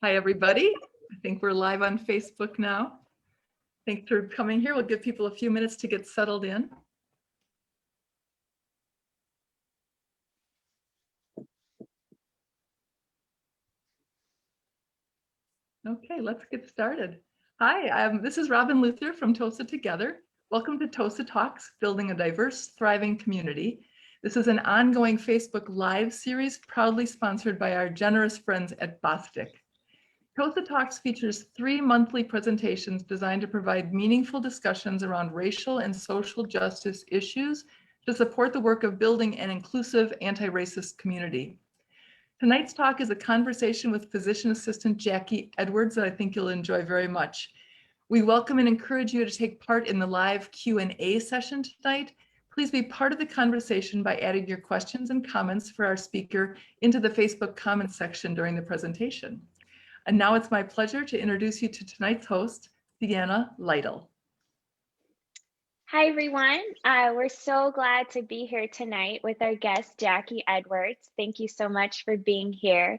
Hi, everybody. I think we're live on Facebook now. Thanks for coming here. We'll give people a few minutes to get settled in. Okay, let's get started. Hi, this is Robin Luther from Tosa Together. Welcome to Tosa Talks, Building a Diverse, Thriving Community. This is an ongoing Facebook Live series proudly sponsored by our generous friends at Bostik. Tosa Talks features 3 monthly presentations designed to provide meaningful discussions around racial and social justice issues to support the work of building an inclusive anti-racist community. Tonight's talk is a conversation with physician assistant Jackie Edwards that I think you'll enjoy very much. We welcome and encourage you to take part in the live Q&A session tonight. Please be part of the conversation by adding your questions and comments for our speaker into the Facebook comments section during the presentation. And now it's my pleasure to introduce you to tonight's host, Deanna Lytle. Hi, everyone. We're so glad to be here tonight with our guest, Jackie Edwards. Thank you so much for being here.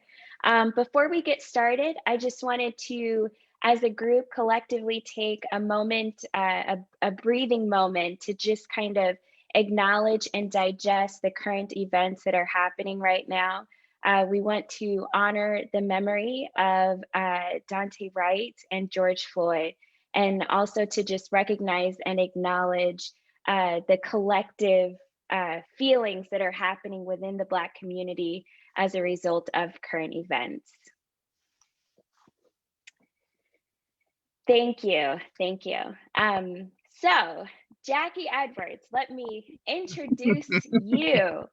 Before we get started, I just wanted to, as a group, collectively take a moment, a breathing moment to just kind of acknowledge and digest the current events that are happening right now. We want to honor the memory of Dante Wright and George Floyd, and also to just recognize and acknowledge the collective feelings that are happening within the Black community as a result of current events. Thank you, thank you. So, Jackie Edwards, let me introduce you.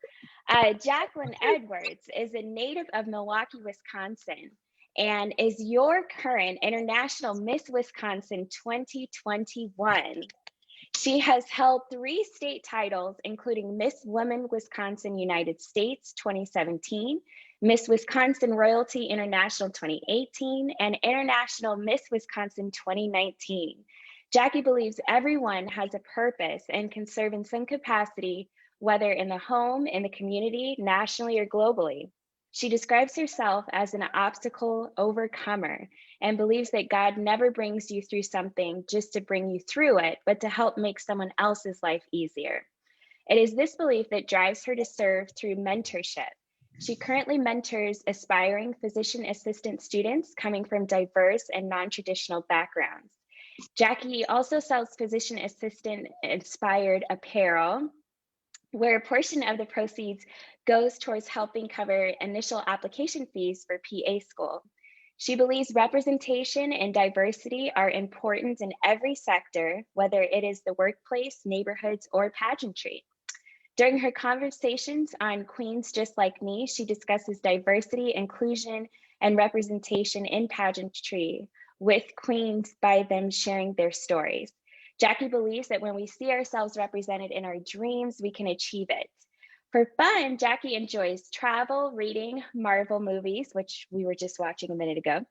Jacqueline Edwards is a native of Milwaukee, Wisconsin, and is your current International Miss Wisconsin 2021. She has held 3 state titles, including Miss Women Wisconsin United States 2017, Miss Wisconsin Royalty International 2018, and International Miss Wisconsin 2019. Jackie believes everyone has a purpose and can serve in some capacity, whether in the home, in the community, nationally, or globally. She describes herself as an obstacle overcomer and believes that God never brings you through something just to bring you through it, but to help make someone else's life easier. It is this belief that drives her to serve through mentorship. She currently mentors aspiring physician assistant students coming from diverse and non-traditional backgrounds. Jackie also sells physician assistant inspired apparel, where a portion of the proceeds goes towards helping cover initial application fees for PA school. She believes representation and diversity are important in every sector, whether it is the workplace, neighborhoods, or pageantry. During her conversations on Queens Just Like Me, she discusses diversity, inclusion, and representation in pageantry with queens by them sharing their stories. Jackie believes that when we see ourselves represented in our dreams, we can achieve it. For fun, Jackie enjoys travel, reading, Marvel movies, which we were just watching a minute ago,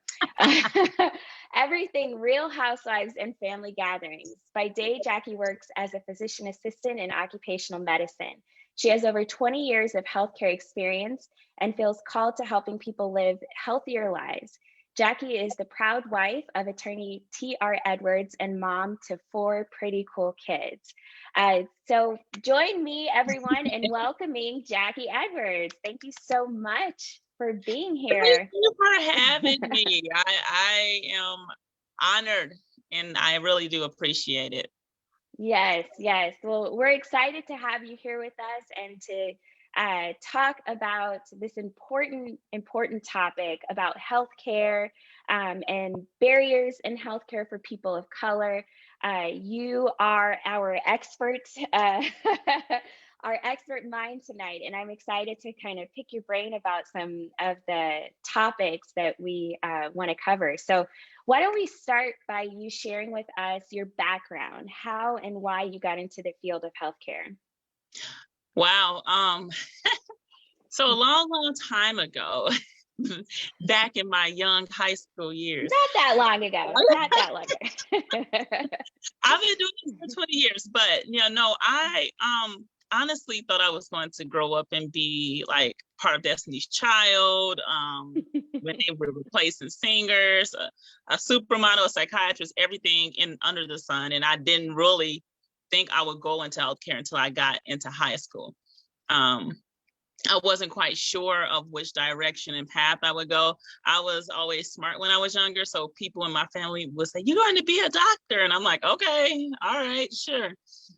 everything Real Housewives, and family gatherings. By day, Jackie works as a physician assistant in occupational medicine. She has over 20 years of healthcare experience and feels called to helping people live healthier lives. Jackie is the proud wife of attorney T.R. Edwards and mom to 4 pretty cool kids. So join me, everyone, in welcoming Jackie Edwards. Thank you so much for being here. Thank you for having me. I am honored, and I really do appreciate it. Yes, yes. Well, we're excited to have you here with us and to talk about this important topic about healthcare and barriers in healthcare for people of color. You are our expert, our expert mind tonight, and I'm excited to kind of pick your brain about some of the topics that we want to cover. So why don't we start by you sharing with us your background, how and why you got into the field of healthcare? Wow. So a long time ago, back in my young high school years. Not that long ago. Not that long ago. I've been doing this for 20 years, but I honestly thought I was going to grow up and be like part of Destiny's Child, when they were replacing singers, a supermodel, a psychiatrist, everything in under the sun. And I didn't really think I would go into healthcare until I got into high school. I wasn't quite sure of which direction and path I would go. I was always smart when I was younger. So people in my family would say, "You're going to be a doctor." And I'm like, okay, all right, sure.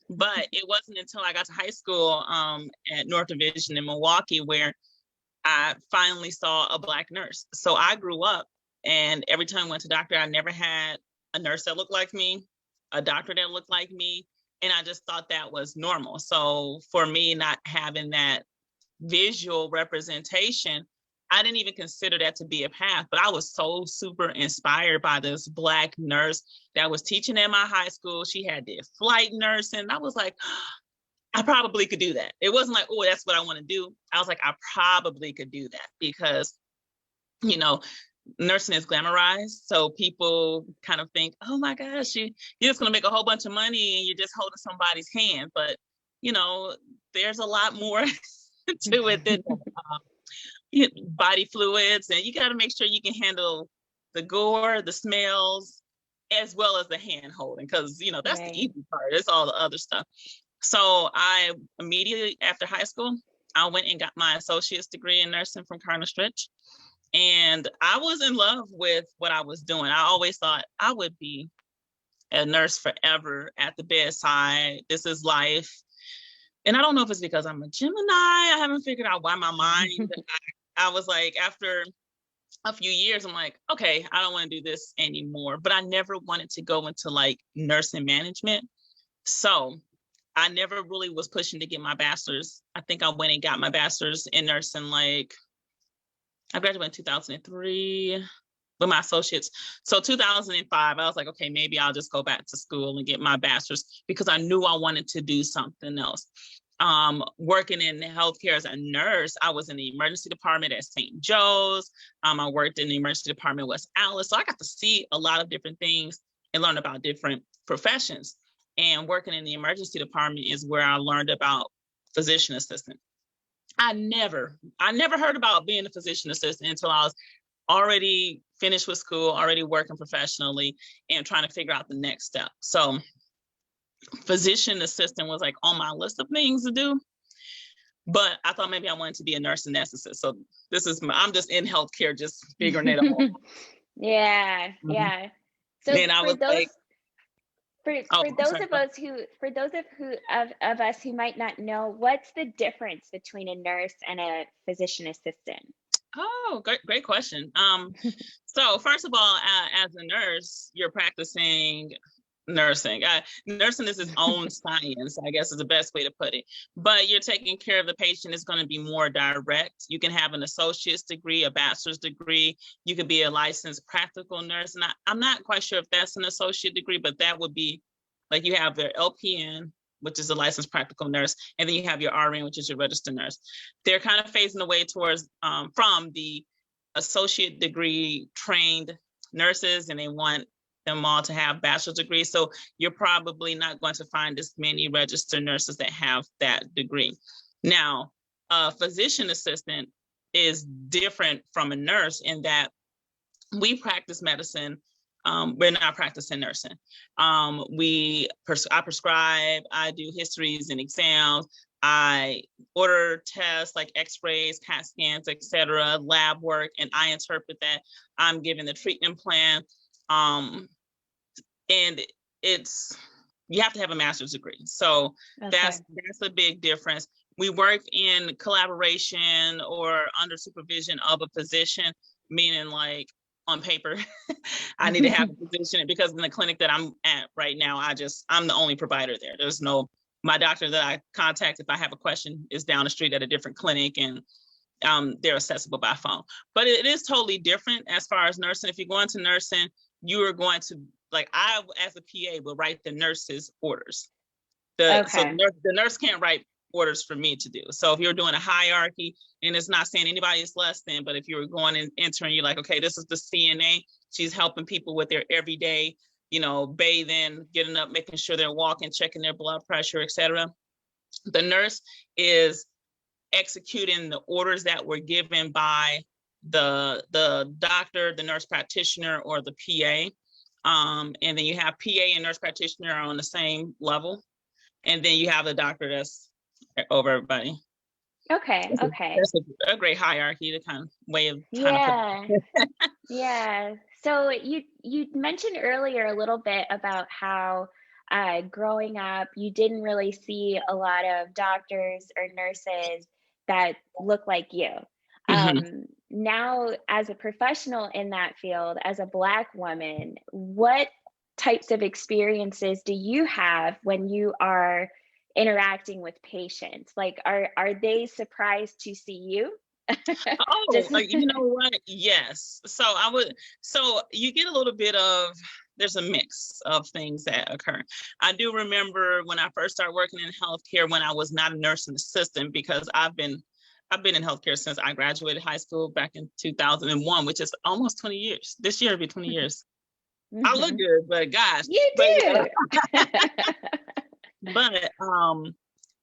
But it wasn't until I got to high school at North Division in Milwaukee where I finally saw a Black nurse. So I grew up, and every time I went to doctor, I never had a nurse that looked like me, a doctor that looked like me. And I just thought that was normal. So for me, not having that visual representation, I didn't even consider that to be a path, but I was so super inspired by this Black nurse that was teaching at my high school. She had did flight nursing. I was like, I probably could do that. It wasn't like, oh, that's what I want to do. I was like, I probably could do that because, you know, nursing is glamorized. So people kind of think, oh my gosh, you're just going to make a whole bunch of money and you're just holding somebody's hand. But, you know, there's a lot more to it than body fluids, and you got to make sure you can handle the gore, the smells, as well as the hand holding, because you know that's the easy part. It's all the other stuff. So I immediately after high school, I went and got my associate's degree in nursing from Cardinal Stritch, and I was in love with what I was doing. I always thought I would be a nurse forever at the bedside. This is life. And I don't know if it's because I'm a Gemini. I haven't figured out why my mind, I was like, after a few years, I'm like, okay, I don't want to do this anymore. But I never wanted to go into like nursing management. So I never really was pushing to get my bachelor's. I think I went and got my bachelor's in nursing, like I graduated in 2003 with my associates. So 2005, I was like, okay, maybe I'll just go back to school and get my bachelor's because I knew I wanted to do something else. Working in healthcare as a nurse, I was in the emergency department at St. Joe's. I worked in the emergency department at West Allis. So I got to see a lot of different things and learn about different professions. And working in the emergency department is where I learned about physician assistant. I never heard about being a physician assistant until I was already finished with school, already working professionally and trying to figure out the next step. So physician assistant was like on my list of things to do, but I thought maybe I wanted to be a nurse anesthetist. So I'm just in healthcare, just figuring it out. Yeah. So then I was like, for those of us who might not know, what's the difference between a nurse and a physician assistant? Oh, great question. So first of all, as a nurse, you're practicing nursing. Nursing is its own science, I guess is the best way to put it. But you're taking care of the patient. It's going to be more direct. You can have an associate's degree, a bachelor's degree. You could be a licensed practical nurse. And I'm not quite sure if that's an associate degree, but that would be like you have their LPN, which is a licensed practical nurse, and then you have your RN, which is your registered nurse. They're kind of phasing away towards from the associate degree trained nurses, and they want them all to have bachelor's degrees. So you're probably not going to find as many registered nurses that have that degree. Now, a physician assistant is different from a nurse in that we practice medicine. We're not practicing nursing. I prescribe, I do histories and exams. I order tests like x-rays, CAT scans, etc., lab work, and I interpret that. I'm given the treatment plan. And you have to have a master's degree. So that's a big difference. We work in collaboration or under supervision of a physician, meaning like on paper, I need to have a physician because in the clinic that I'm at right now, I'm the only provider there. There's my doctor that I contact if I have a question is down the street at a different clinic, and they're accessible by phone. But it is totally different as far as nursing. If you go into nursing, you are going to, like I, as a PA, will write the nurse's orders. So the nurse can't write orders for me to do. So if you're doing a hierarchy, and it's not saying anybody is less than, but if you're going and entering, you're like, okay, this is the CNA. She's helping people with their everyday, bathing, getting up, making sure they're walking, checking their blood pressure, etc. The nurse is executing the orders that were given by the doctor, the nurse practitioner, or the PA. And then you have PA and nurse practitioner on the same level. And then you have the doctor that's over everybody. Okay. That's a great hierarchy, the kind of way of Yeah. Yeah. So you mentioned earlier a little bit about how growing up you didn't really see a lot of doctors or nurses that look like you. Now, as a professional in that field, as a Black woman, what types of experiences do you have when you are interacting with patients? Like, are they surprised to see you? Oh, Just you know what? Yes. So you get a little bit of, there's a mix of things that occur. I do remember when I first started working in healthcare, when I was not a nursing assistant, because I've been in healthcare since I graduated high school back in 2001, which is almost 20 years. This year will be 20 years. I look good, but gosh. You do. But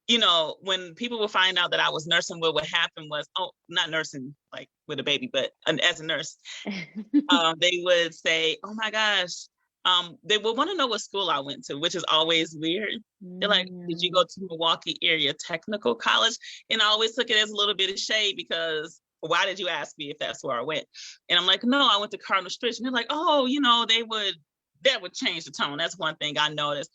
you know, when people would find out that I was nursing, what would happen was, oh, not nursing like with a baby, but as a nurse, they would say, oh my gosh, they would want to know what school I went to, which is always weird. They're like, did you go to Milwaukee Area Technical College? And I always took it as a little bit of shade, because why did you ask me if that's where I went? And I'm like, no, I went to Cardinal Stritch. And they're like, oh, you know, that would change the tone. That's one thing I noticed.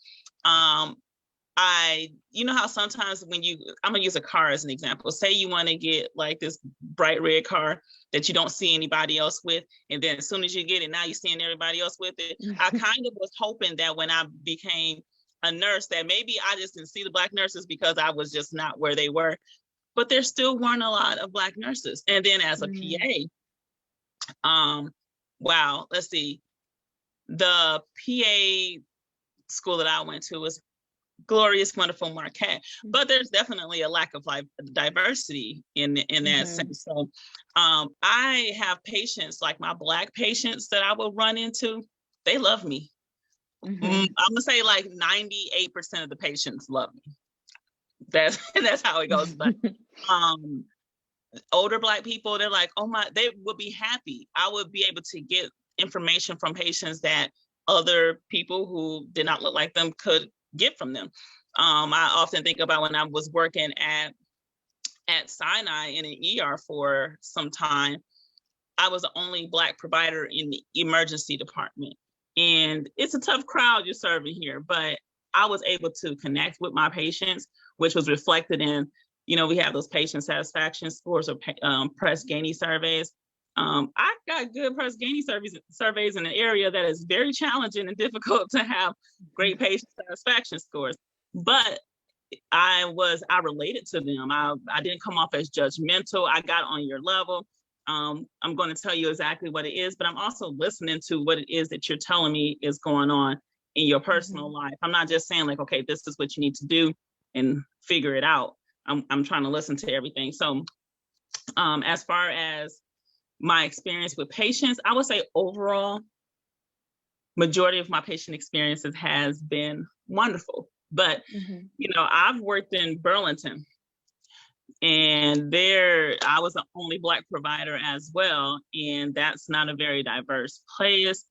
You know how sometimes I'm gonna use a car as an example. Say you want to get like this bright red car that you don't see anybody else with, and then as soon as you get it, now you're seeing everybody else with it. I kind of was hoping that when I became a nurse, that maybe I just didn't see the Black nurses because I was just not where they were, but there still weren't a lot of Black nurses. And then as a PA, wow, let's see, the PA school that I went to was glorious, wonderful, Marquette, but there's definitely a lack of diversity in that sense. So I have patients, like my Black patients that I will run into, they love me. I'm gonna say like 98% of the patients love me. That's how it goes. But older Black people, they're like, oh my, they would be happy. I would be able to get information from patients that other people who did not look like them could get from them. I often think about when I was working at Sinai in an ER for some time, I was the only Black provider in the emergency department. And it's a tough crowd you're serving here, but I was able to connect with my patients, which was reflected in, you know, we have those patient satisfaction scores or Press Ganey surveys. I got good Press Ganey surveys in an area that is very challenging and difficult to have great patient satisfaction scores. But I related to them. I didn't come off as judgmental. I got on your level. I'm going to tell you exactly what it is, but I'm also listening to what it is that you're telling me is going on in your personal life. I'm not just saying like, okay, this is what you need to do and figure it out. I'm trying to listen to everything. So as far as my experience with patients, I would say overall, majority of my patient experiences has been wonderful. But, you know, I've worked in Burlington, and there I was the only Black provider as well. And that's not a very diverse place.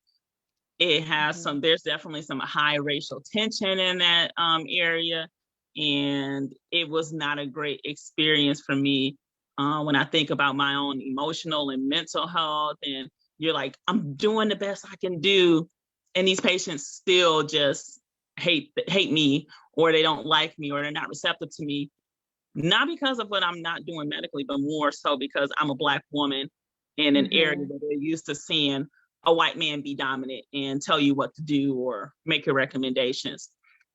It has there's definitely some high racial tension in that area. And it was not a great experience for me when I think about my own emotional and mental health. And you're like, I'm doing the best I can do. And these patients still just hate me, or they don't like me, or they're not receptive to me. Not because of what I'm not doing medically, but more so because I'm a Black woman in an area where they're used to seeing a white man be dominant and tell you what to do or make your recommendations.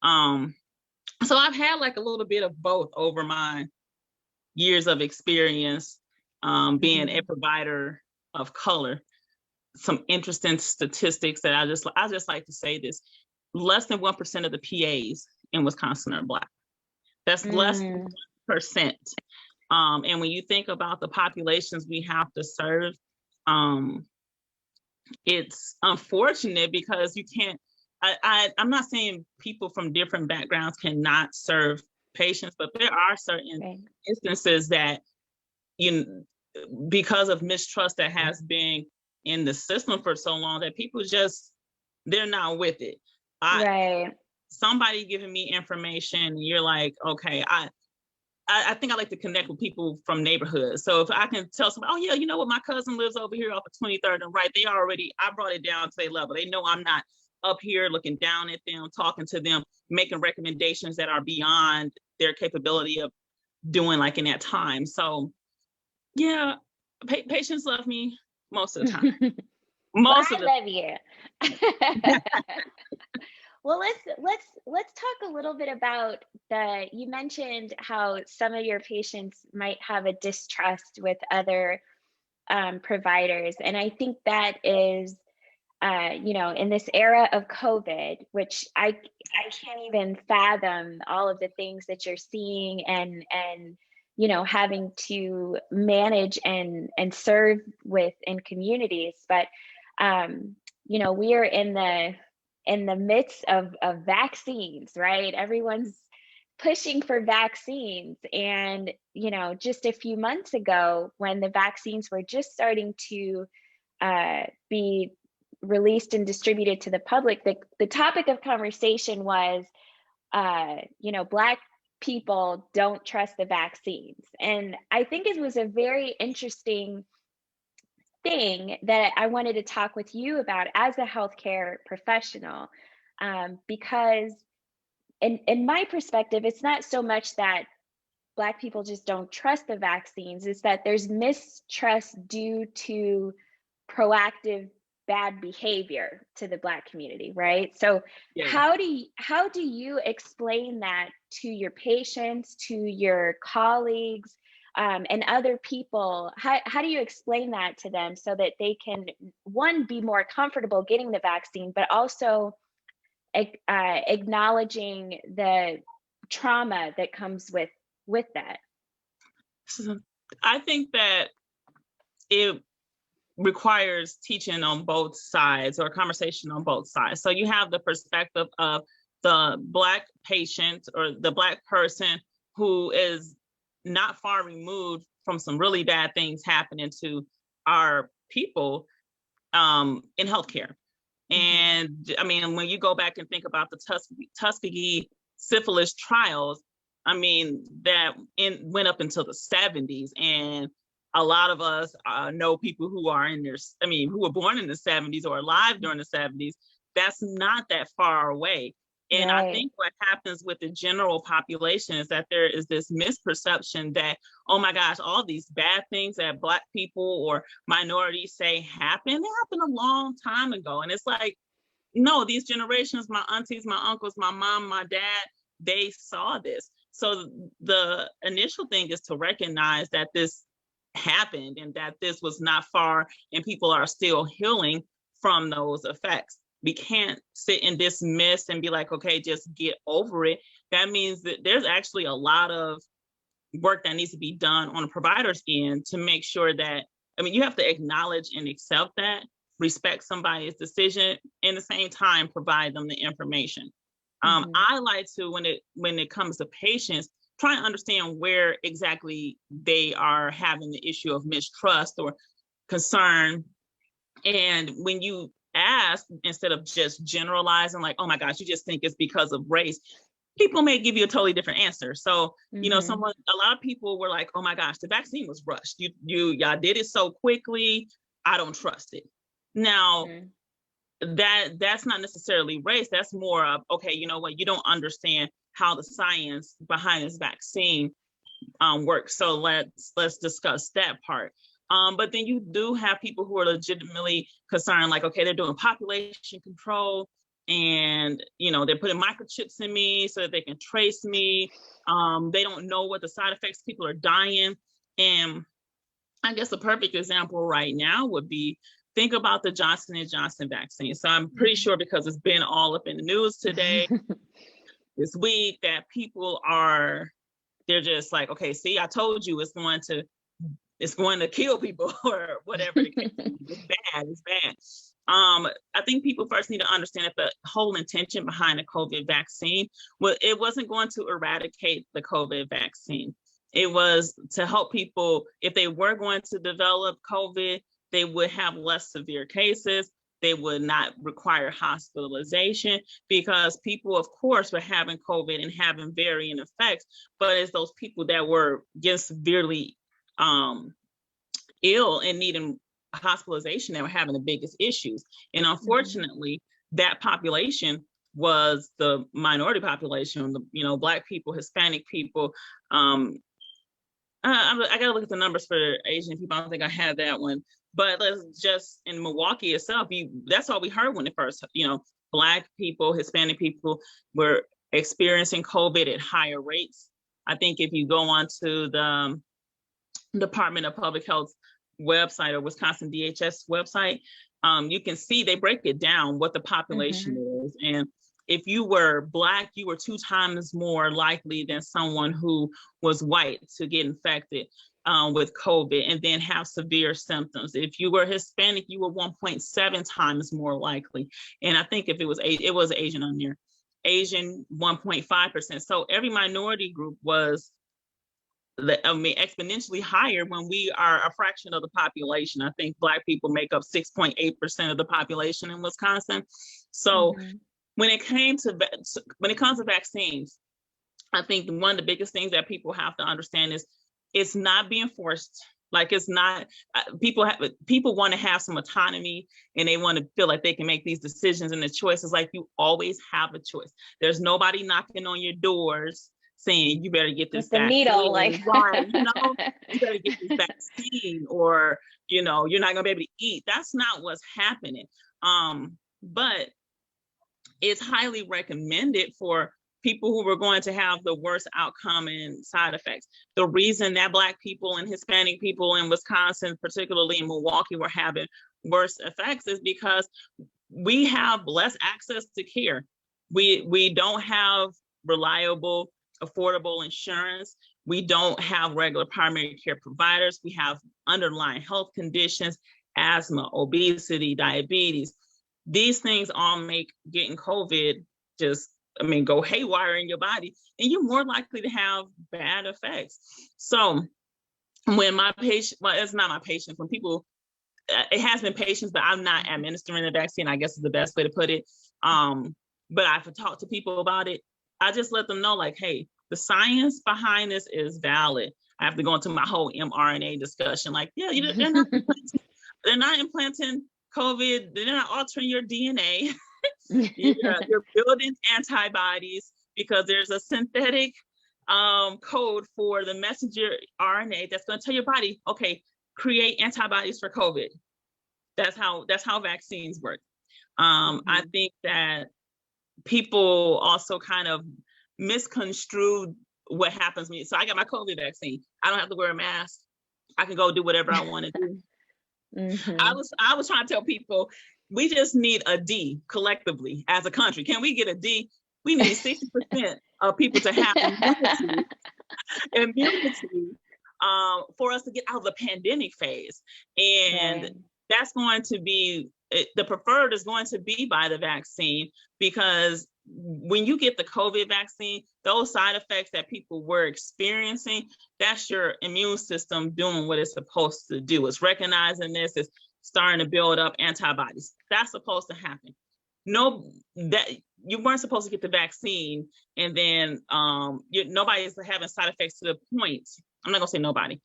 So I've had like a little bit of both over my years of experience being a provider of color. Some interesting statistics that I just like to say this: less than 1% of the PAs in Wisconsin are Black. That's less than 1%. And when you think about the populations we have to serve, it's unfortunate because you can't. I'm not saying people from different backgrounds cannot serve patients, but there are certain Right. instances that, because of mistrust that has been in the system for so long, that people just, they're not with it. Right. Somebody giving me information, and you're like, okay, I think I like to connect with people from neighborhoods. So if I can tell somebody, oh yeah, you know what, my cousin lives over here off of 23rd and right, I brought it down to their level. They know I'm not up here looking down at them, talking to them, making recommendations that are beyond their capability of doing like in that time. So yeah, patients love me most of the time. Most of the I love you. Well, let's talk a little bit about you mentioned how some of your patients might have a distrust with other providers. And I think that is, in this era of COVID, which I can't even fathom all of the things that you're seeing and having to manage and serve with in communities. But we are in the midst of vaccines, right? Everyone's pushing for vaccines. And, just a few months ago, when the vaccines were just starting to be released and distributed to the public, the topic of conversation was, Black people don't trust the vaccines. And I think it was a very interesting thing that I wanted to talk with you about as a healthcare professional, because in my perspective, it's not so much that Black people just don't trust the vaccines, it's that there's mistrust due to proactive bad behavior to the Black community, right? So yeah. how do you explain that to your patients, to your colleagues, and other people? How do you explain that to them so that they can, one, be more comfortable getting the vaccine, but also acknowledging the trauma that comes with that? So I think that it requires teaching on both sides, or conversation on both sides. So you have the perspective of the Black patient or the Black person who is not far removed from some really bad things happening to our people in healthcare. And I mean, when you go back and think about the Tuskegee syphilis trials, I mean, that went up until the 70s. And a lot of us know people who are who were born in the 70s or alive during the 70s. That's not that far away. And Right. I think what happens with the general population is that there is this misperception that, oh my gosh, all these bad things that Black people or minorities say happen, they happened a long time ago. And it's like, no, these generations, my aunties, my uncles, my mom, my dad, they saw this. So the initial thing is to recognize that this happened and that this was not far, and people are still healing from those effects. We can't sit and dismiss and be like, okay, just get over it. That means that there's actually a lot of work that needs to be done on the provider's end to make sure that, you have to acknowledge and accept that, respect somebody's decision, and at the same time provide them the information. I like to, when it comes to patients, try and understand where exactly they are having the issue of mistrust or concern. And when you ask, instead of just generalizing, like, oh my gosh, you just think it's because of race, people may give you a totally different answer. So, a lot of people were like, oh my gosh, the vaccine was rushed. Y'all did it so quickly. I don't trust it. Now, that's not necessarily race. That's more of, okay, you know what, you don't understand how the science behind this vaccine works. So let's discuss that part. But then you do have people who are legitimately concerned, like, okay, they're doing population control, and they're putting microchips in me so that they can trace me. They don't know what the side effects, people are dying. And I guess a perfect example right now would be, think about the Johnson & Johnson vaccine. So I'm pretty sure, because it's been all up in the news today, this week, that they're just like, okay, see, I told you it's going to kill people or whatever. It's bad. I think people first need to understand that the whole intention behind the COVID vaccine, well, it wasn't going to eradicate the COVID vaccine. It was to help people, if they were going to develop COVID, they would have less severe cases. They would not require hospitalization, because people, of course, were having COVID and having varying effects. But it's those people that were just severely ill and needing hospitalization that were having the biggest issues. And unfortunately, that population was the minority population, Black people, Hispanic people. I gotta look at the numbers for Asian people. I don't think I had that one, but let's just in Milwaukee itself, that's all we heard when it first, Black people, Hispanic people were experiencing COVID at higher rates. I think if you go onto the Department of Public Health website or Wisconsin DHS website, you can see they break it down what the population is. And if you were Black, you were 2 times more likely than someone who was white to get infected with COVID and then have severe symptoms. If you were Hispanic, you were 1.7 times more likely. And I think if it was Asian on there, Asian 1.5%. So every minority group was exponentially higher when we are a fraction of the population. I think Black people make up 6.8% of the population in Wisconsin. So when it comes to vaccines, I think one of the biggest things that people have to understand is it's not being forced. Like, it's not, people want to have some autonomy and they want to feel like they can make these decisions and the choices. Like, you always have a choice. There's nobody knocking on your doors saying you better get this vaccine. Needle, like right, you better get this vaccine, or you're not gonna be able to eat. That's not what's happening. But it's highly recommended for people who were going to have the worst outcome and side effects. The reason that Black people and Hispanic people in Wisconsin, particularly in Milwaukee, were having worse effects is because we have less access to care. We don't have reliable, affordable insurance. We don't have regular primary care providers. We have underlying health conditions, asthma, obesity, diabetes. These things all make getting COVID go haywire in your body, and you're more likely to have bad effects. So when my patient, well, it's not my patient, when people, it has been patients, but I'm not administering the vaccine, I guess is the best way to put it. But I've talked to people about it. I just let them know, like, hey, the science behind this is valid. I have to go into my whole mRNA discussion. Like, yeah, they're not implanting COVID. They're not altering your DNA. You're building antibodies because there's a synthetic code for the messenger RNA that's going to tell your body, okay, create antibodies for COVID. That's how vaccines work. I think that people also kind of misconstrued what happens when so I got my COVID vaccine. I don't have to wear a mask. I can go do whatever I want to do. I was trying to tell people, we just need a D collectively as a country. Can we get a D? We need 60% of people to have immunity for us to get out of the pandemic phase. And that's going to be, the preferred is going to be by the vaccine, because when you get the COVID vaccine, those side effects that people were experiencing, that's your immune system doing what it's supposed to do. It's recognizing this, it's starting to build up antibodies. That's supposed to happen. No, that you weren't supposed to get the vaccine and then nobody's having side effects to the point. I'm not gonna say nobody.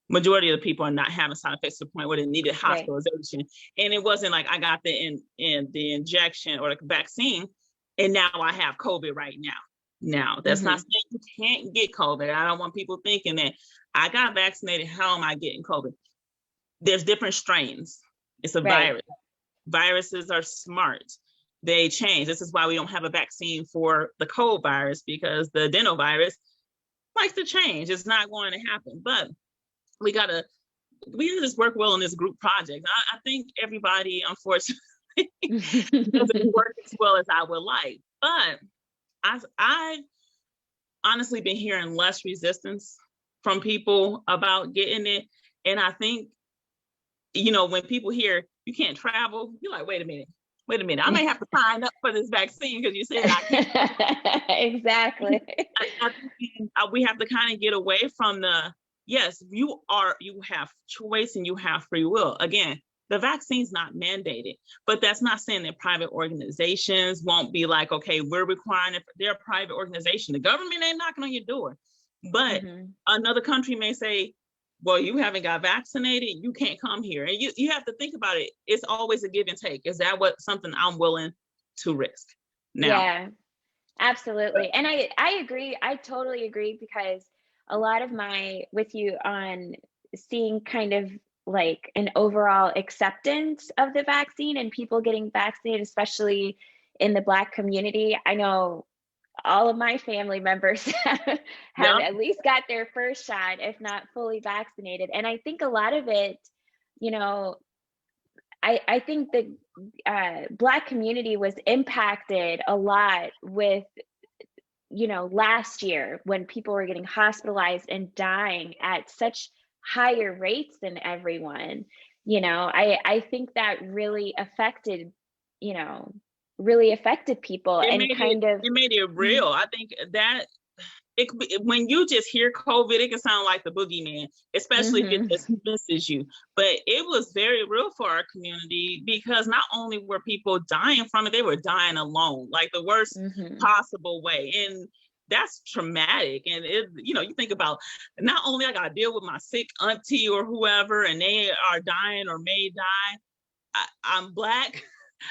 Majority of the people are not having side effects to the point where they needed hospitalization. Right. And it wasn't like I got the injection or the vaccine and now I have COVID right now. Now, that's not saying you can't get COVID. I don't want people thinking that I got vaccinated, how am I getting COVID? There's different strains. It's a virus. Viruses are smart. They change. This is why we don't have a vaccine for the cold virus, because the adenovirus likes to change. It's not going to happen. But we gotta just work well in this group project. I think everybody, unfortunately, doesn't work as well as I would like. But I've honestly been hearing less resistance from people about getting it. And I think, when people hear you can't travel. You're like, wait a minute. I may have to sign up for this vaccine because you said I can't. Exactly. I think we have to kind of get away from yes, you have choice and you have free will. Again, the vaccine's not mandated, but that's not saying that private organizations won't be like, okay, we're requiring it. They're a private organization. The government ain't knocking on your door, but another country may say, well, you haven't got vaccinated, you can't come here. And you have to think about it. It's always a give and take. Is that something I'm willing to risk now? Yeah, absolutely. And I agree. I totally agree, because a lot of with you on seeing kind of like an overall acceptance of the vaccine and people getting vaccinated, especially in the Black community. I know all of my family members have at least got their first shot, if not fully vaccinated. And I think a lot of it, I think the Black community was impacted a lot with, last year when people were getting hospitalized and dying at such higher rates than everyone. I think that really affected, people. It made it real. I think that when you just hear COVID, it can sound like the boogeyman, especially if it just misses you. But it was very real for our community, because not only were people dying from it, they were dying alone, like the worst possible way. And that's traumatic. And you think about, not only I got to deal with my sick auntie or whoever, and they are dying or may die. I'm Black.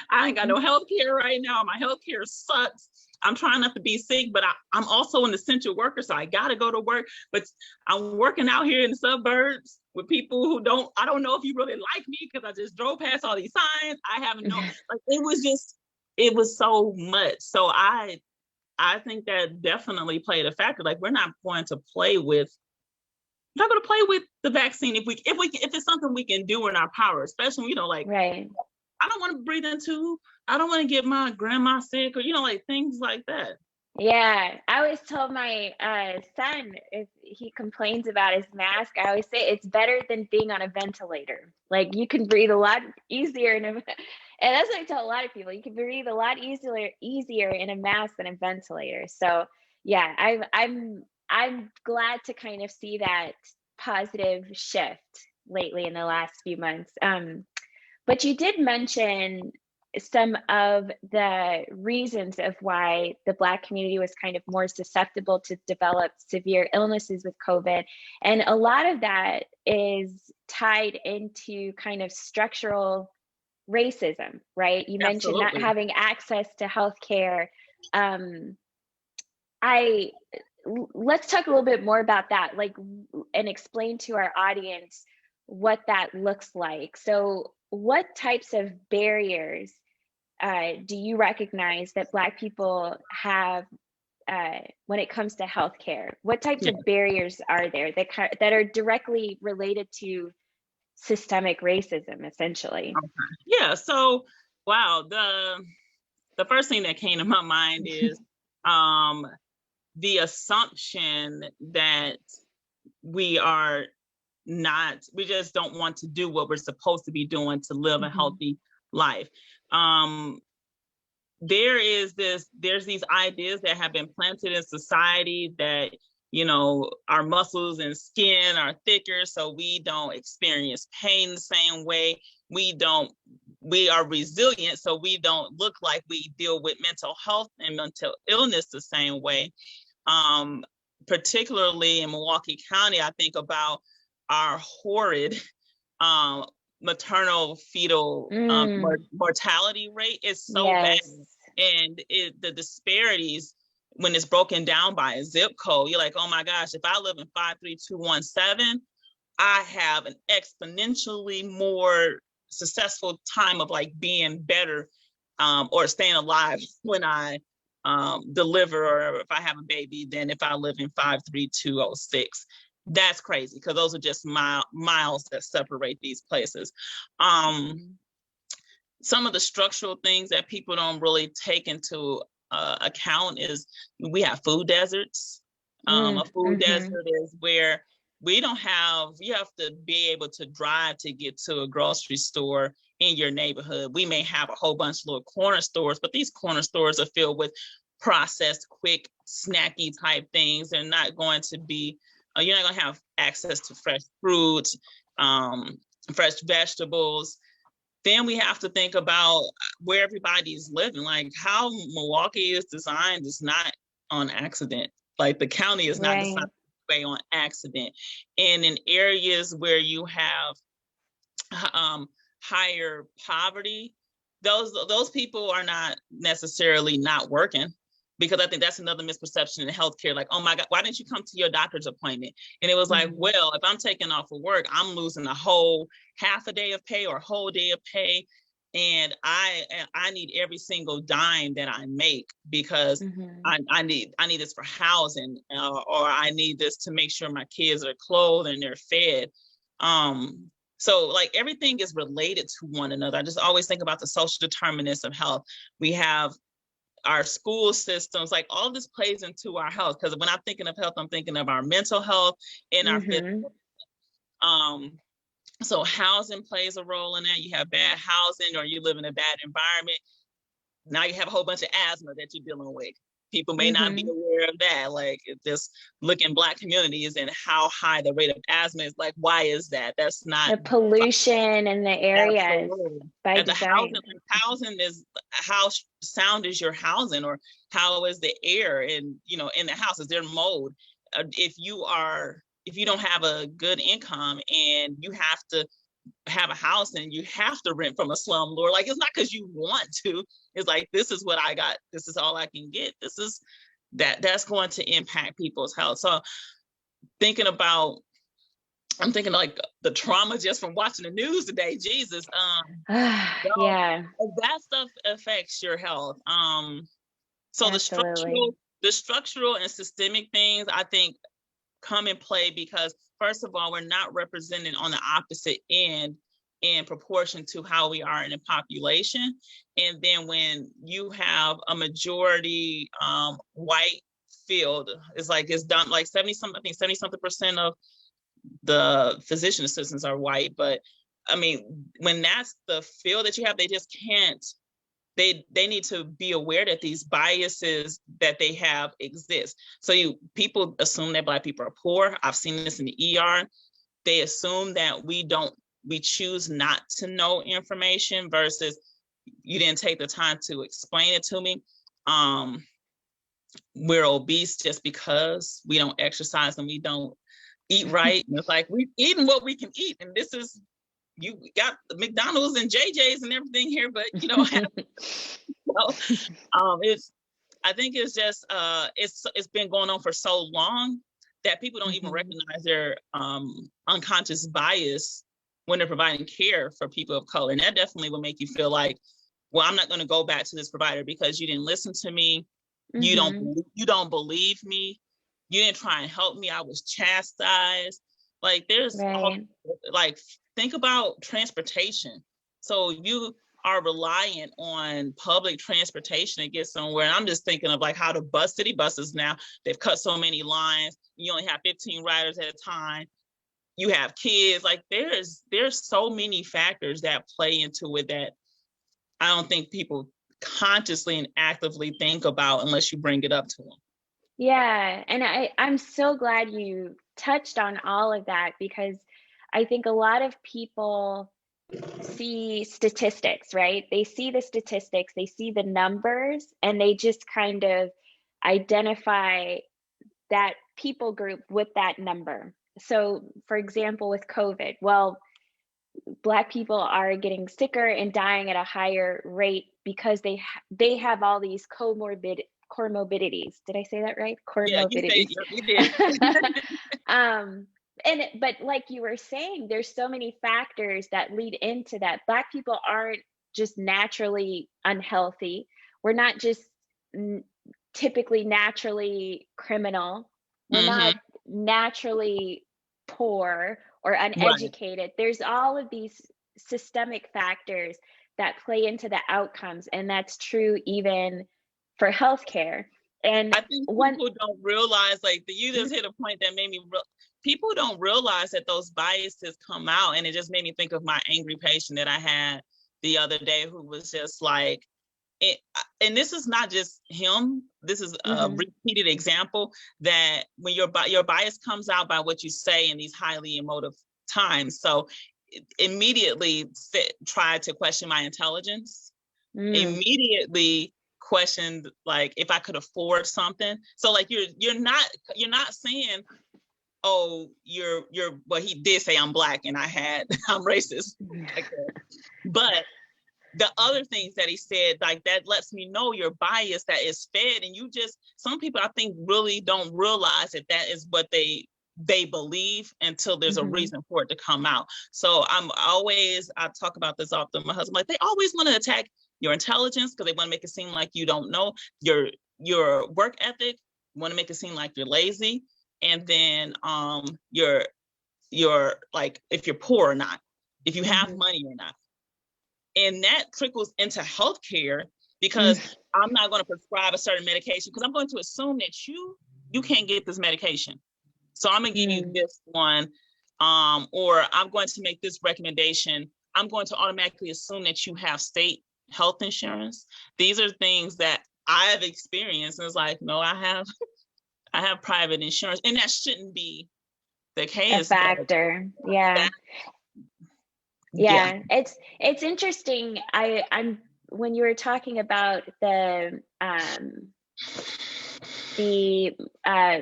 I ain't got no health care right now. My health care sucks. I'm trying not to be sick, but I'm also an essential worker, so I got to go to work. But I'm working out here in the suburbs with people who I don't know if you really like me, because I just drove past all these signs. I haven't known. Like, it was so much. So I think that definitely played a factor. Like, we're not going to play with the vaccine if it's something we can do in our power, especially, right. I don't want to breathe in tube. I don't want to get my grandma sick, or, things like that. Yeah. I always told my son, if he complains about his mask, I always say it's better than being on a ventilator. Like, you can breathe a lot easier and that's what I tell a lot of people. You can breathe a lot easier in a mask than a ventilator. So yeah, I'm glad to kind of see that positive shift lately in the last few months. But you did mention some of the reasons of why the Black community was kind of more susceptible to develop severe illnesses with COVID. And a lot of that is tied into kind of structural racism, right? You mentioned not having access to healthcare. Let's talk a little bit more about that, and explain to our audience what that looks like. So what types of barriers do you recognize that Black people have when it comes to healthcare? What types of barriers are there that are directly related to systemic racism, essentially? Yeah. So, wow. The first thing that came to my mind is the assumption that we just don't want to do what we're supposed to be doing to live a healthy life. There's these ideas that have been planted in society that, our muscles and skin are thicker, so we don't experience pain the same way. We are resilient, so we don't look like we deal with mental health and mental illness the same way. Particularly in Milwaukee County, I think about our horrid maternal fetal mortality rate is so bad. And the disparities, when it's broken down by a zip code, you're like, oh my gosh, if I live in 53217, I have an exponentially more successful time of being better or staying alive when I deliver, or if I have a baby, than if I live in 53206. That's crazy, because those are just miles that separate these places. Some of the structural things that people don't really take into account is we have food deserts. A food desert is where you have to be able to drive to get to a grocery store in your neighborhood. We may have a whole bunch of little corner stores, but these corner stores are filled with processed, quick, snacky type things. They're not going to be, you're not going to have access to fresh fruits, fresh vegetables. Then we have to think about where everybody's living. Like how Milwaukee is designed is not on accident. Like the county is not designed on accident. And in areas where you have higher poverty, those people are not necessarily not working, because I think that's another misperception in healthcare. Like, oh my God, why didn't you come to your doctor's appointment? And it was like, well, if I'm taking off of work, I'm losing a whole half a day of pay or a whole day of pay. And I need every single dime that I make, because I need this for housing, or I need this to make sure my kids are clothed and they're fed. So like everything is related to one another. I just always think about the social determinants of health. We have our school systems, like all this plays into our health. Because when I'm thinking of health, I'm thinking of our mental health and our physical. So housing plays a role in that. You have bad housing, or you live in a bad environment. Now you have a whole bunch of asthma that you're dealing with. People may not be aware of that. Like just look in Black communities and how high the rate of asthma is. Like, why is that? That's not the pollution in the areas by and design. the housing is how sound is your housing, or how is the air in the house? Is there mold? If you don't have a good income and you have to have a house and you have to rent from a slumlord, like it's not because you want to. It's like, this is what I got. This is all I can get. That's going to impact people's health. So I'm thinking like the trauma just from watching the news today. Jesus. Yeah. That stuff affects your health. So Absolutely. the structural and systemic things, I think, come in play because, first of all, we're not represented on the opposite end in proportion to how we are in a population. And then when you have a majority white field, it's done like 70-something% of the physician assistants are white. But I mean, when that's the field that you have, they just can't, they need to be aware that these biases that they have exist. So people assume that Black people are poor. I've seen this in the ER. They assume that we choose not to know information versus you didn't take the time to explain it to me. We're obese just because we don't exercise and we don't eat right. And it's like, we're eating what we can eat. And this is, you got the McDonald's and JJ's and everything here, but you don't have, I think it's just, it's been going on for so long that people don't even recognize their unconscious bias when they're providing care for people of color. And that definitely will make you feel like, well, I'm not going to go back to this provider because you didn't listen to me. You don't believe me. You didn't try and help me. I was chastised. Like there's like, think about transportation. So you are reliant on public transportation to get somewhere. And I'm just thinking of like how the city buses now, they've cut so many lines. You only have 15 riders at a time. You have kids. Like there's so many factors that play into it that I don't think people consciously and actively think about unless you bring it up to them. Yeah. And I'm so glad you touched on all of that, because I think a lot of people see statistics, right? They see the statistics, they see the numbers, and they just kind of identify that people group with that number. So for example, with COVID, well, Black people are getting sicker and dying at a higher rate because they have all these comorbidities. Did I say that right? Comorbidities. Yeah, you did. But like you were saying, there's so many factors that lead into that. Black people aren't just naturally unhealthy. We're not just typically naturally criminal. We're not naturally poor or uneducated. Right. There's all of these systemic factors that play into the outcomes, and that's true even for healthcare. And I think people don't realize, like you just hit a point that made me people don't realize that those biases come out. And it just made me think of my angry patient that I had the other day who was just like, and this is not just him. This is a repeated example that when your bias comes out by what you say in these highly emotive times. So immediately tried to question my intelligence. Immediately questioned like if I could afford something. So like you're not saying, oh, you're well, he did say I'm Black and I'm racist. But the other things that he said, like that lets me know your bias that is fed, and some people I think really don't realize that is what they believe until there's a reason for it to come out. So I talk about this often with my husband, like they always want to attack your intelligence because they want to make it seem like you don't know, your work ethic, want to make it seem like you're lazy, and then your like if you're poor or not, if you have money or not. And that trickles into healthcare because I'm not going to prescribe a certain medication because I'm going to assume that you can't get this medication. So I'm going to give you this one, or I'm going to make this recommendation. I'm going to automatically assume that you have state health insurance. These are things that I've experienced. And it's like, no, I have private insurance, and that shouldn't be the case. A factor, yeah. Yeah, it's interesting. I'm when you were talking about the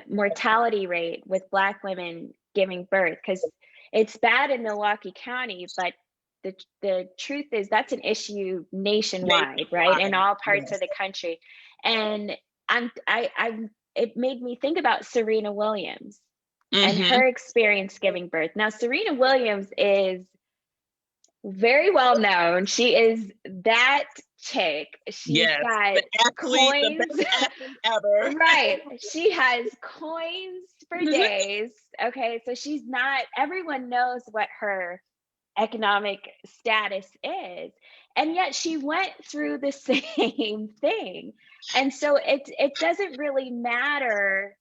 mortality rate with Black women giving birth, because it's bad in Milwaukee County, but the truth is that's an issue nationwide, right? In all parts of the country. And it made me think about Serena Williams and her experience giving birth. Now, Serena Williams is very well known. She is that chick. She's got coins ever. Right. She has coins for days. Okay. So she's not, everyone knows what her economic status is. And yet she went through the same thing. And so it doesn't really matter.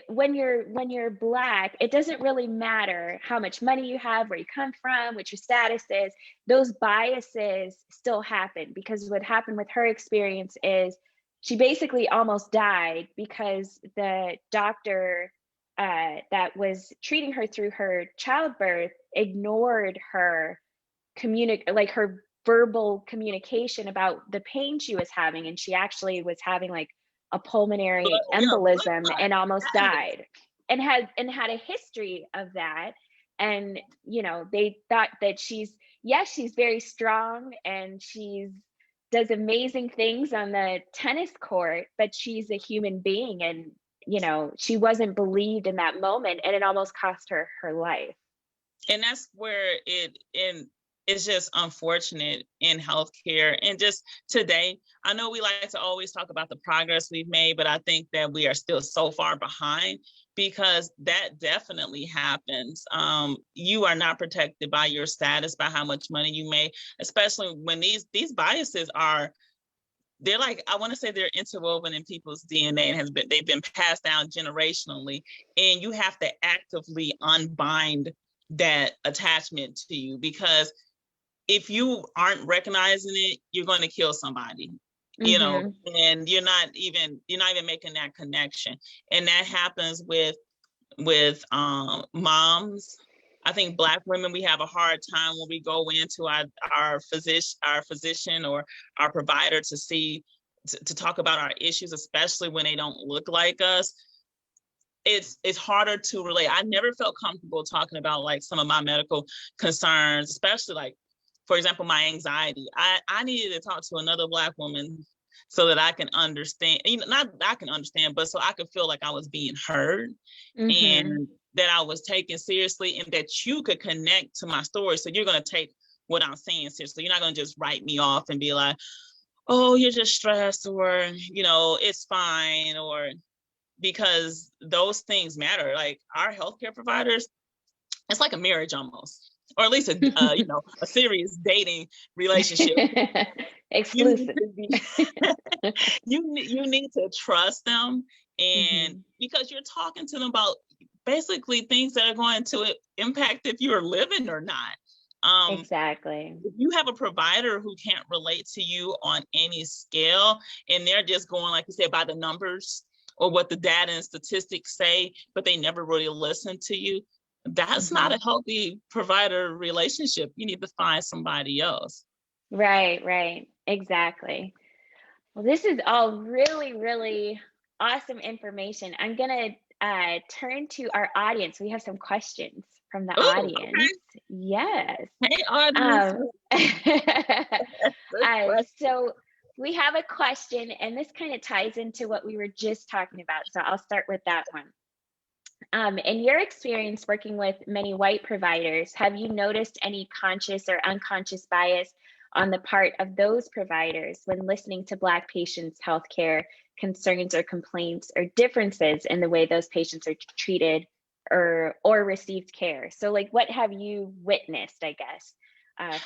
When you're Black, it doesn't really matter how much money you have, where you come from, what your status is. Those biases still happen, because what happened with her experience is she basically almost died because the doctor that was treating her through her childbirth ignored her her verbal communication about the pain she was having, and she actually was having like a pulmonary embolism and almost died, and had a history of that. And they thought that she's very strong and does amazing things on the tennis court, but she's a human being, and she wasn't believed in that moment, and it almost cost her her life. And that's where it's just unfortunate in healthcare. And just today, I know we like to always talk about the progress we've made, but I think that we are still so far behind, because that definitely happens. You are not protected by your status, by how much money you make, especially when these biases they're like, I want to say they're interwoven in people's DNA, and they've been passed down generationally, and you have to actively unbind that attachment to you, because if you aren't recognizing it, you're going to kill somebody, and you're not even making that connection. And that happens with moms. I think Black women, we have a hard time when we go into our physician or our provider to talk about our issues, especially when they don't look like us. It's harder to relate. I never felt comfortable talking about like some of my medical concerns, especially like, for example, my anxiety. I needed to talk to another Black woman so that I can understand, not that I can understand, but so I could feel like I was being heard, and that I was taken seriously, and that you could connect to my story. So you're going to take what I'm saying seriously. You're not going to just write me off and be like, oh, you're just stressed, or, it's fine, or because those things matter. Like our healthcare providers, it's like a marriage almost, or at least a serious dating relationship. Exclusive. You need to trust them, and because you're talking to them about basically things that are going to impact if you're living or not. Exactly. If you have a provider who can't relate to you on any scale, and they're just going, like you said, by the numbers or what the data and statistics say, but they never really listen to you, that's not a healthy provider relationship. You need to find somebody else. Right. Exactly. Well, this is all really, really awesome information. I'm going to turn to our audience. We have some questions from the Ooh, audience. okay. Yes. Hey, audience. So we have a question, and this kind of ties into what we were just talking about. So I'll start with that one. In your experience working with many white providers, have you noticed any conscious or unconscious bias on the part of those providers when listening to Black patients' healthcare concerns or complaints, or differences in the way those patients are treated or received care? So like, what have you witnessed, I guess,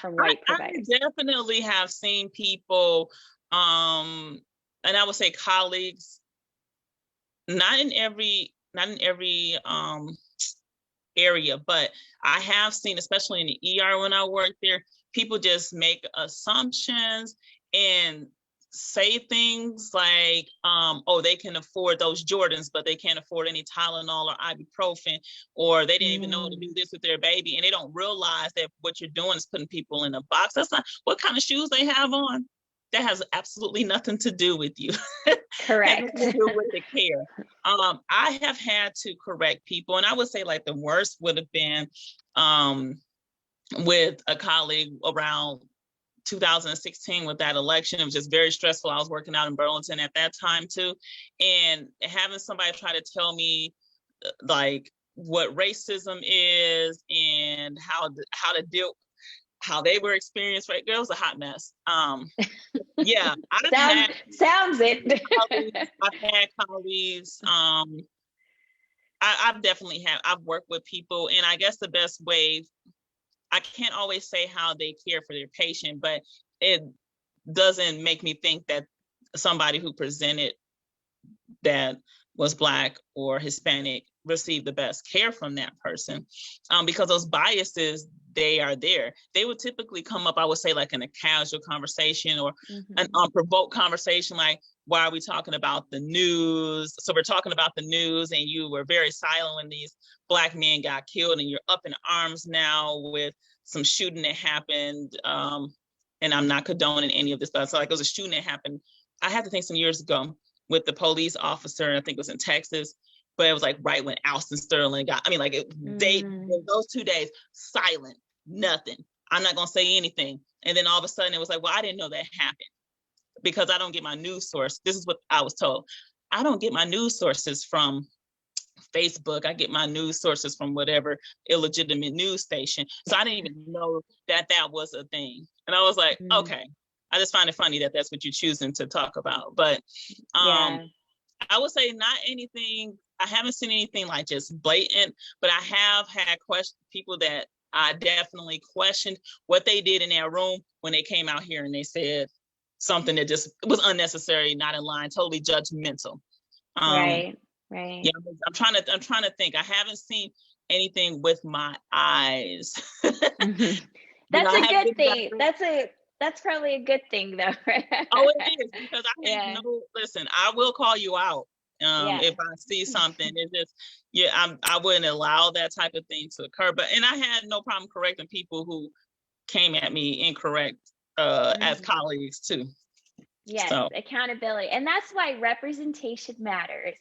from white providers? I definitely have seen people, and I would say colleagues, not in every area, but I have seen, especially in the ER when I worked there, people just make assumptions and say things like, oh, they can afford those Jordans, but they can't afford any Tylenol or ibuprofen, or they didn't even know to do this with their baby. And they don't realize that what you're doing is putting people in a box. That's not what kind of shoes they have on. That has absolutely nothing to do with you. Correct. Has nothing to do with the care. I have had to correct people, and I would say like the worst would have been with a colleague around 2016 with that election. It was just very stressful. I was working out in Burlington at that time too, and having somebody try to tell me like what racism is and how to deal, how they were experienced, right? It was a hot mess. Yeah, sounds it. I've had colleagues. I've definitely I've worked with people, and I guess the best way, I can't always say how they care for their patient, but it doesn't make me think that somebody who presented that was Black or Hispanic received the best care from that person, because those biases, they are there. They would typically come up, I would say, like in a casual conversation or an unprovoked conversation, like, why are we talking about the news? So we're talking about the news, and you were very silent when these Black men got killed, and you're up in arms now with some shooting that happened. And I'm not condoning any of this, but so like it was a shooting that happened, I had to think, some years ago with the police officer, and I think it was in Texas, but it was like right when Alston Sterling got, I mean, like those 2 days, silent, nothing. I'm not gonna say anything. And then all of a sudden it was like, well, I didn't know that happened, because I don't get my news source. This is what I was told. I don't get my news sources from Facebook. I get my news sources from whatever illegitimate news station. So I didn't even know that that was a thing. And I was like, okay, I just find it funny that that's what you're choosing to talk about. But I would say not anything. I haven't seen anything like just blatant, but I have had people that I definitely questioned what they did in their room when they came out here and they said something that just was unnecessary, not in line, totally judgmental. Right. Yeah, I'm trying to think. I haven't seen anything with my eyes. That's a good thing. That's probably a good thing, though. Oh, it is, because I have listen, I will call you out if I see something. It's just, I wouldn't allow that type of thing to occur. And I had no problem correcting people who came at me incorrect as colleagues too. Yes, so. Accountability. And that's why representation matters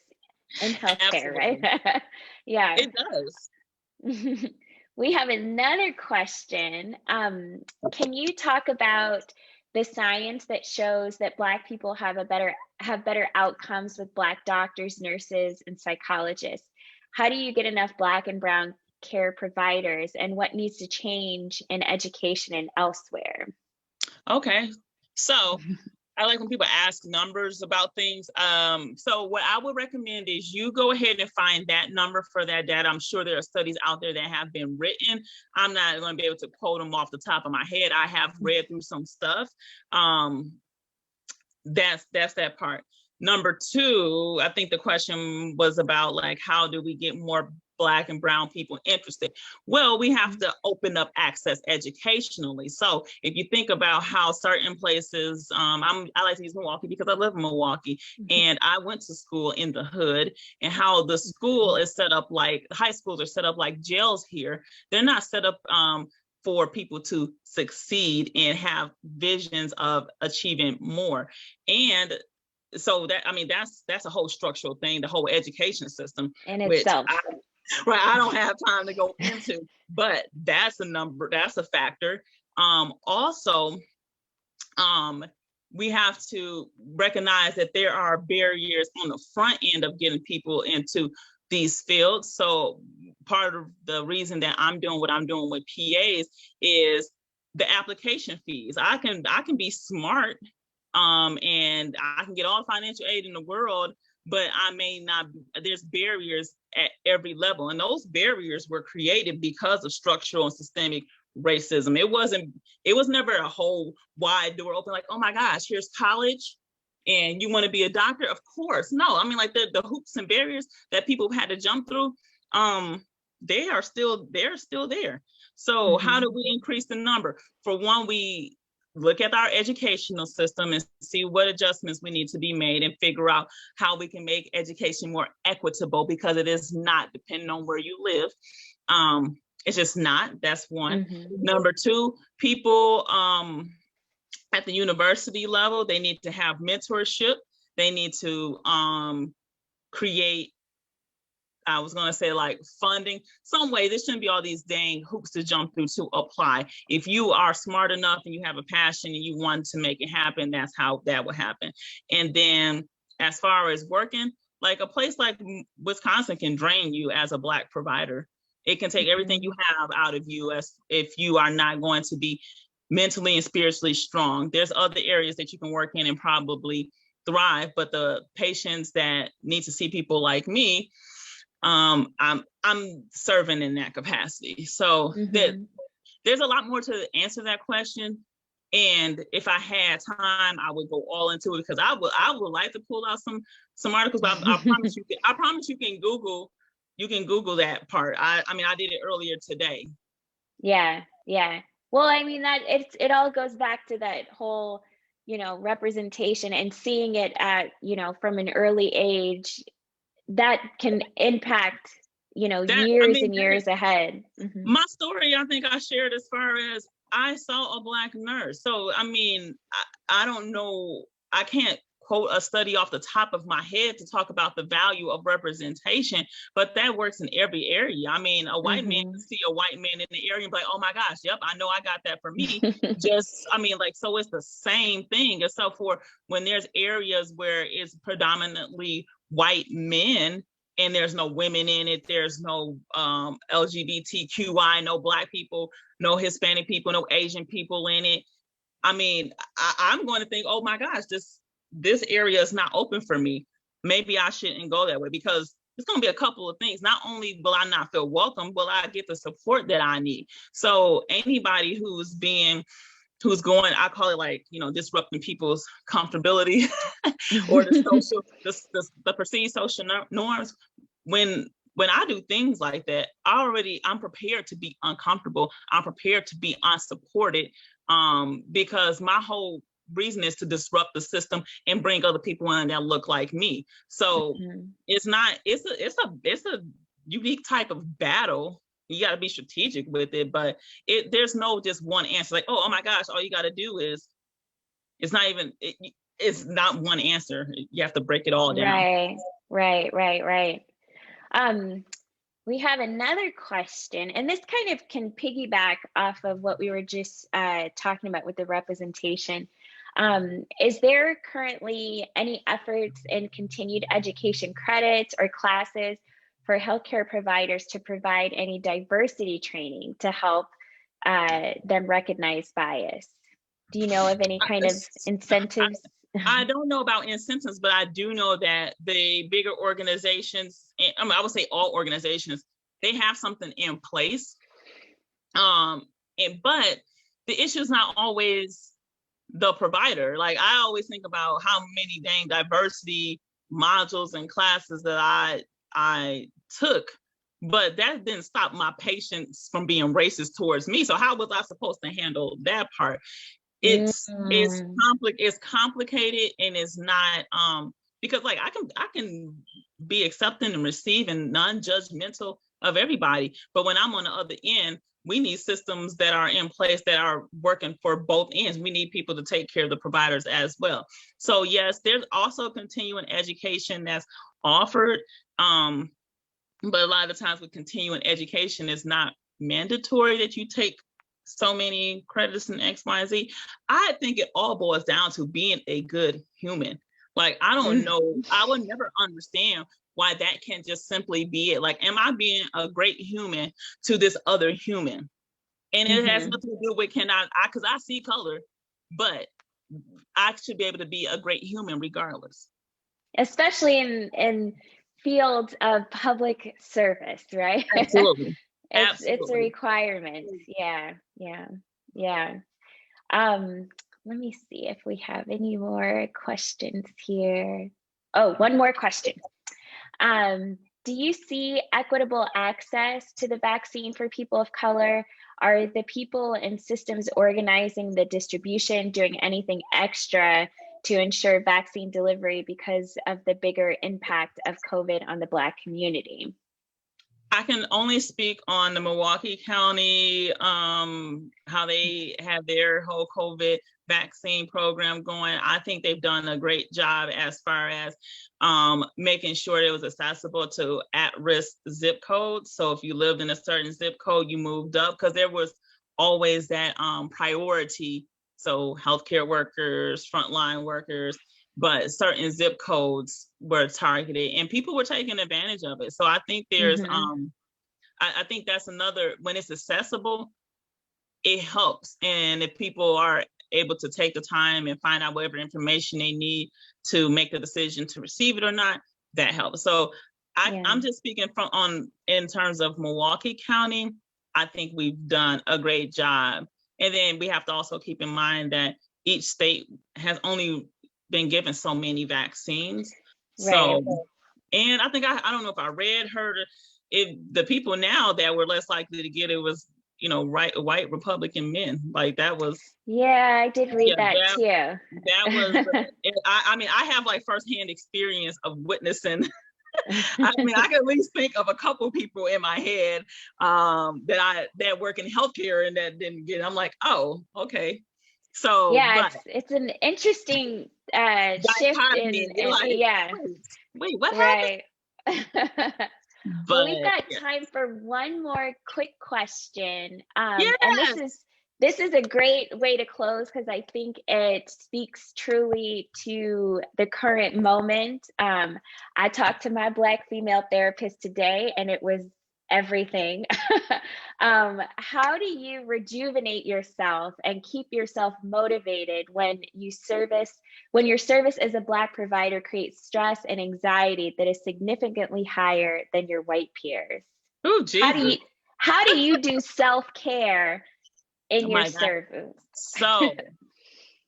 in healthcare, right? Yeah. It does. We have another question. Can you talk about the science that shows that Black people have better outcomes with Black doctors, nurses, and psychologists? How do you get enough Black and Brown care providers, and what needs to change in education and elsewhere? Okay, so I like when people ask numbers about things. So what I would recommend is you go ahead and find that number for that data. I'm sure there are studies out there that have been written. I'm not going to be able to quote them off the top of my head. I have read through some stuff. That's that part. Number two, I think the question was about like, how do we get more Black and brown people interested? Well, we have to open up access educationally. So if you think about how certain places, I like to use Milwaukee because I live in Milwaukee, and I went to school in the hood, and how the school is set up, like high schools are set up like jails here. They're not set up for people to succeed and have visions of achieving more. And so that, I mean, that's a whole structural thing, the whole education system in which itself. I don't have time to go into, but that's a factor. Also, we have to recognize that there are barriers on the front end of getting people into these fields. So part of the reason that I'm doing what I'm doing with PAs is the application fees. I can be smart, and I can get all the financial aid in the world, but I may not, there's barriers at every level. And those barriers were created because of structural and systemic racism. It was never a whole wide door open, like, oh my gosh, here's college and you want to be a doctor? Of course. No, I mean, like the hoops and barriers that people had to jump through, they're still there. So how do we increase the number? For one, we look at our educational system and see what adjustments we need to be made and figure out how we can make education more equitable, because it is not depending on where you live. It's just not. That's one. Number two, people at the university level, they need to have mentorship. They need to create, I was going to say, like funding, some way. There shouldn't be all these dang hoops to jump through to apply. If you are smart enough and you have a passion and you want to make it happen, that's how that will happen. And then as far as working, like a place like Wisconsin can drain you as a Black provider. It can take everything you have out of you as if you are not going to be mentally and spiritually strong. There's other areas that you can work in and probably thrive, but the patients that need to see people like me, I'm serving in that capacity. So there's a lot more to answer that question. And if I had time, I would go all into it, because I would like to pull out some articles. But I promise you can Google. You can Google that part. I mean, I did it earlier today. Yeah. Well, I mean, that it all goes back to that whole, representation and seeing it at, from an early age that can impact, years and years ahead. My story, I think I shared as far as I saw a Black nurse. So, I mean, I don't know, I can't quote a study off the top of my head to talk about the value of representation, but that works in every area. I mean, a white man can see a white man in the area and be like, oh my gosh, yep, I know I got that for me. So it's the same thing. And so for when there's areas where it's predominantly white men and there's no women in it, there's no LGBTQI, no Black people, no Hispanic people, no Asian people in it. I mean, I'm going to think, oh my gosh, this area is not open for me. Maybe I shouldn't go that way, because it's going to be a couple of things. Not only will I not feel welcome, will I get the support that I need? So anybody who's going, I call it like, disrupting people's comfortability or the perceived social norms. When I do things like that, I'm prepared to be uncomfortable. I'm prepared to be unsupported, because my whole reason is to disrupt the system and bring other people in that look like me. So it's a unique type of battle. You got to be strategic with it, but there's no just one answer. Like, oh my gosh, all you got to do is, it's not one answer. You have to break it all down. Right. We have another question, and this kind of can piggyback off of what we were just talking about with the representation. Is there currently any efforts in continued education credits or classes for healthcare providers to provide any diversity training to help them recognize bias? Do you know of any kind of incentives? I don't know about incentives, but I do know that the bigger organizations, I would say all organizations, they have something in place. But the issue is not always the provider. Like, I always think about how many dang diversity modules and classes that I took, but that didn't stop my patients from being racist towards me. So how was I supposed to handle that part? It's complicated, and it's not because like I can be accepting and receiving, non-judgmental of everybody, but when I'm on the other end, we need systems that are in place that are working for both ends. We need people to take care of the providers as well. So yes, there's also continuing education that's offered, but a lot of the times with continuing education, it's not mandatory that you take so many credits in X, Y, and Z. I think it all boils down to being a good human. Like, I don't know, I would never understand why that can't just simply be it. Like, am I being a great human to this other human? And it has nothing to do with because I see color, but I should be able to be a great human regardless. Especially in fields of public service, right? Absolutely. It's a requirement. Yeah. Let me see if we have any more questions here. Oh, one more question. Do you see equitable access to the vaccine for people of color? Are the people and systems organizing the distribution doing anything extra to ensure vaccine delivery because of the bigger impact of COVID on the Black community? I can only speak on the Milwaukee County, how they have their whole COVID vaccine program going. I think they've done a great job as far as making sure it was accessible to at-risk zip codes. So if you lived in a certain zip code, you moved up, because there was always that priority. So healthcare workers, frontline workers, but certain zip codes were targeted and people were taking advantage of it. So I think there's, I think that's another, when it's accessible, it helps. And if people are able to take the time and find out whatever information they need to make the decision to receive it or not, that helps. So I'm just speaking in terms of Milwaukee County. I think we've done a great job. And then we have to also keep in mind that each state has only been given so many vaccines. Right. So, and I think I don't know if I heard if the people now that were less likely to get it was, white Republican men. Like that was. Yeah, I did read that too. That was, I mean, I have like firsthand experience of witnessing. I mean, I can at least think of a couple people in my head that work in healthcare and that didn't get it. I'm like, oh, okay. So yeah, it's an interesting shift Wait, what happened? Right. Well, we've got time for one more quick question. And this is a great way to close, because I think it speaks truly to the current moment. I talked to my Black female therapist today, and it was everything. How do you rejuvenate yourself and keep yourself motivated when your service as a Black provider creates stress and anxiety that is significantly higher than your white peers? Oh, Jesus. How do you do self-care in your service? So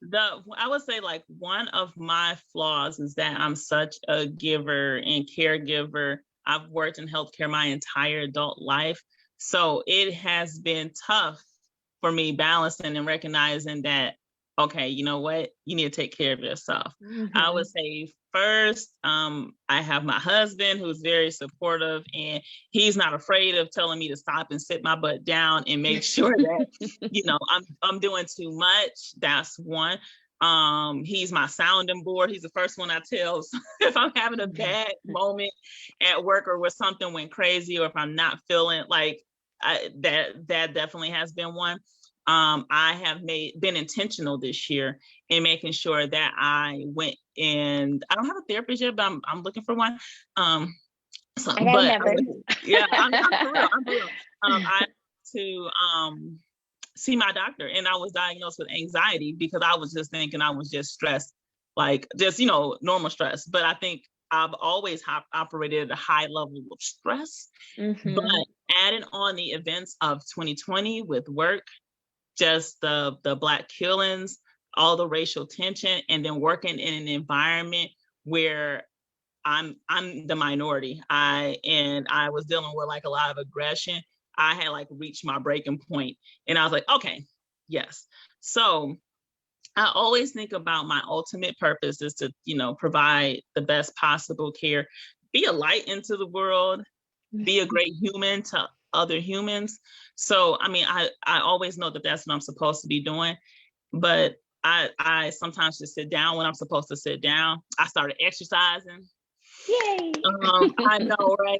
I would say, like, one of my flaws is that I'm such a giver and caregiver. I've worked in healthcare my entire adult life. So it has been tough for me balancing and recognizing that, okay, you know what? You need to take care of yourself. I would say first, I have my husband who's very supportive, and he's not afraid of telling me to stop and sit my butt down and make sure that, I'm doing too much. That's one. He's my sounding board. He's the first one I tell if I'm having a bad moment at work or where something went crazy, or if I'm not feeling like that definitely has been one. I have been intentional this year in making sure that I went and I don't have a therapist yet, but I'm looking for one. I'm for real. I'm for real. I to see my doctor, and I was diagnosed with anxiety because I was just thinking I was just stressed, like just, normal stress. But I think I've always operated at a high level of stress, but adding on the events of 2020 with work, just the Black killings, all the racial tension, and then working in an environment where I'm the minority. I was dealing with like a lot of aggression. I had like reached my breaking point, and I was like, okay, yes. So I always think about my ultimate purpose is to, provide the best possible care, be a light into the world, be a great human to other humans. So, I mean, I always know that that's what I'm supposed to be doing, but I sometimes just sit down when I'm supposed to sit down. I started exercising. Yay! I know, right?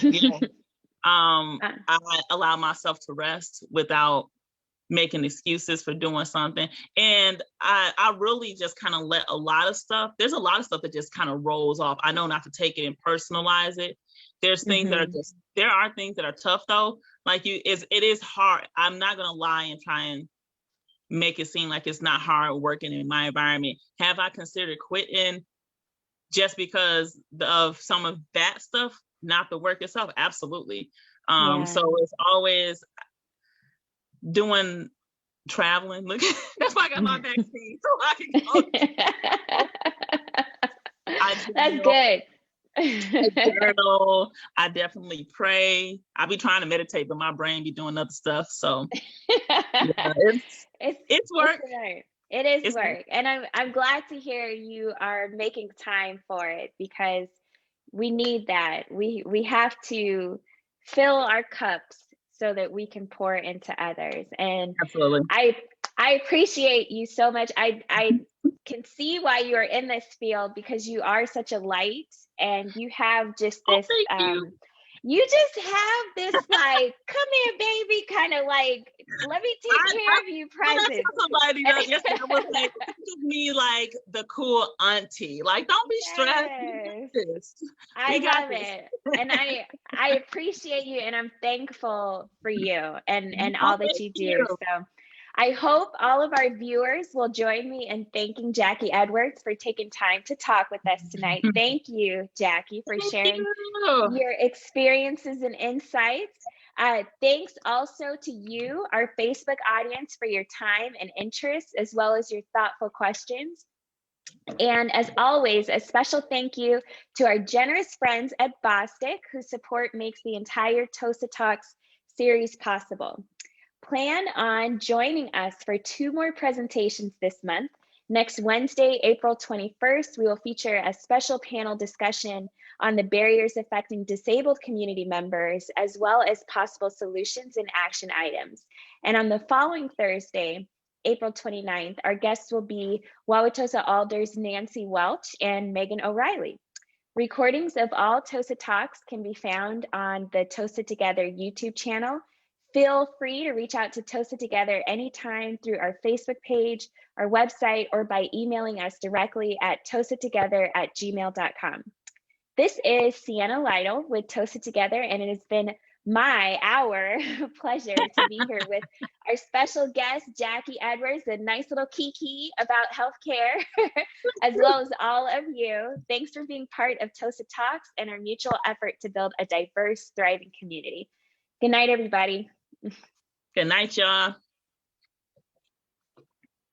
Yeah. I allow myself to rest without making excuses for doing something. And I really just kind of let there's a lot of stuff that just kind of rolls off. I know not to take it and personalize it. There's things that are there are things that are tough though. Like it is hard. I'm not going to lie and try and make it seem like it's not hard working in my environment. Have I considered quitting just because of some of that stuff, not the work itself? Absolutely. So it's always doing traveling. Look, that's why I got my vaccine so I can go. That's good. I journal. I definitely pray. I be trying to meditate, but my brain be doing other stuff. So yeah, it's work. It is work. And I'm glad to hear you are making time for it, because we need that. We have to fill our cups so that we can pour into others. And absolutely, I appreciate you so much. I can see why you are in this field, because you are such a light, and you have just this you just have this like, come here, baby, kind of like, let me take care of you presence. Somebody yesterday was like, give me like the cool auntie. Like, don't be stressed. I love it. And I appreciate you, and I'm thankful for you and all that you do. So I hope all of our viewers will join me in thanking Jackie Edwards for taking time to talk with us tonight. Thank you, Jackie, for sharing your experiences and insights. Thanks also to you, our Facebook audience, for your time and interest, as well as your thoughtful questions. And as always, a special thank you to our generous friends at Bostic, whose support makes the entire Tosa Talks series possible. Plan on joining us for 2 more presentations this month. Next Wednesday, April 21st, we will feature a special panel discussion on the barriers affecting disabled community members, as well as possible solutions and action items. And on the following Thursday, April 29th, our guests will be Wauwatosa Alders Nancy Welch and Megan O'Reilly. Recordings of all Tosa Talks can be found on the Tosa Together YouTube channel. Feel free to reach out to Tosa Together anytime through our Facebook page, our website, or by emailing us directly at tosatogether@gmail.com. This is Sienna Lytle with Tosa Together, and it has been our pleasure to be here with our special guest, Jackie Edwards, a nice little kiki about healthcare, as well as all of you. Thanks for being part of Tosa Talks and our mutual effort to build a diverse, thriving community. Good night, everybody. Good night, y'all.